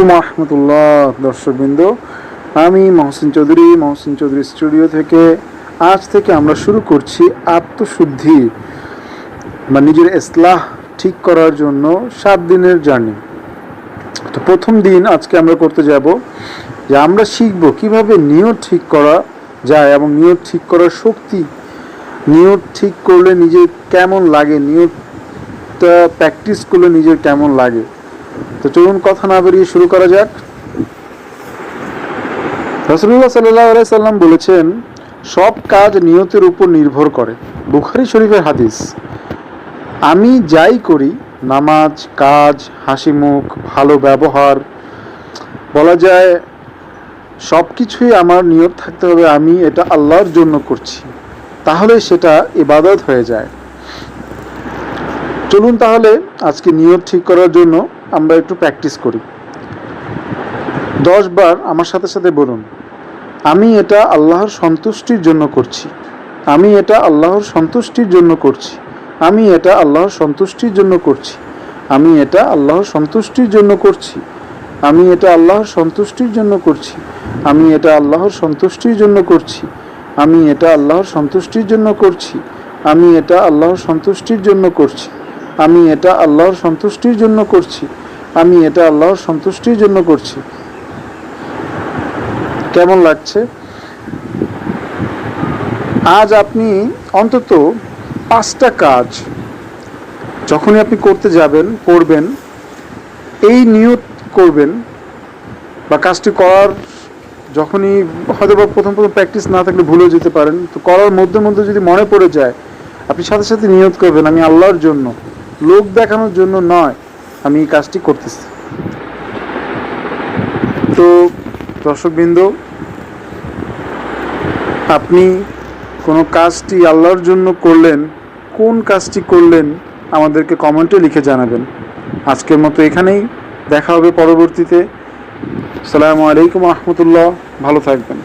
রহমতুল্লাহ দর্শকবৃন্দ, আমি মহসিন চৌধুরী স্টুডিও থেকে আজ থেকে আমরা শুরু করছি আত্মশুদ্ধি বা নিজের ইসলাহ ঠিক করার জন্য 7 দিনের জার্নি। তো প্রথম দিন আজকে আমরা করতে যাব যে আমরা শিখব কিভাবে নিয়ত ঠিক করা যায় এবং নিয়ত ঠিক করার শক্তি, নিয়ত ঠিক করলে নিজের কেমন লাগে, নিয়তটা প্র্যাকটিস করলে নিজের কেমন লাগে। তো চলুন কথা না বেরিয়ে শুরু করা যাক। রাসূলুল্লাহ সাল্লাল্লাহু আলাইহি সাল্লাম বলেছেন, সব কাজ নিয়তের উপর নির্ভর করে। বুখারী শরীফের হাদিস। আমি যাই করি, নামাজ, কাজ, হাসি মুখ, ভালো ব্যবহার, বলা যায় সব কিছুই আমার নিয়ত থাকতে হবে আমি এটা আল্লাহর জন্য করছি, তাহলে সেটা ইবাদত হয়ে যায়। চলুন তাহলে আজকে নিয়ত ঠিক করার জন্য আমরা একটু প্র্যাকটিস করি। 10 বার আমার সাথে সাথে বলুন, আমি এটা আল্লাহর সন্তুষ্টির জন্য করছি, আমি এটা আল্লাহর সন্তুষ্টির জন্য করছি, আমি এটা আল্লাহর সন্তুষ্টির জন্য করছি, আমি এটা আল্লাহর সন্তুষ্টির জন্য করছি, আমি এটা আল্লাহর সন্তুষ্টির জন্য করছি, আমি এটা আল্লাহর সন্তুষ্টির জন্য করছি, আমি এটা আল্লাহর সন্তুষ্টির জন্য করছি, আমি এটা আল্লাহর সন্তুষ্টির জন্য করছি, আমি এটা আল্লাহর সন্তুষ্টির জন্য করছি, আমি এটা আল্লাহর সন্তুষ্টির জন্য করছি। কেমন লাগছে? আজ আপনি অন্তত 5টা কাজ যখনই আপনি করতে যাবেন, করবেন, এই নিয়ত করবেন বা কাজটি করার যখনই হয়তো বা প্রথম প্র্যাকটিস না থাকলে ভুলেও যেতে পারেন, তো করার মধ্যে মধ্যে যদি মনে পড়ে যায়, আপনি সাথে সাথে নিয়ত করবেন, আমি আল্লাহর জন্য, লোক দেখানোর জন্য নয়, আমি এই কাজটি করতেছি। তো দর্শকবৃন্দ, আপনি কোনো কাজটি আল্লাহর জন্য করলেন, কোন কাজটি করলেন আমাদেরকে কমেন্টে লিখে জানাবেন। আজকের মতো এখানেই, দেখা হবে পরবর্তীতে। আসসালামু আলাইকুম রহমতুল্লাহ, ভালো থাকবেন।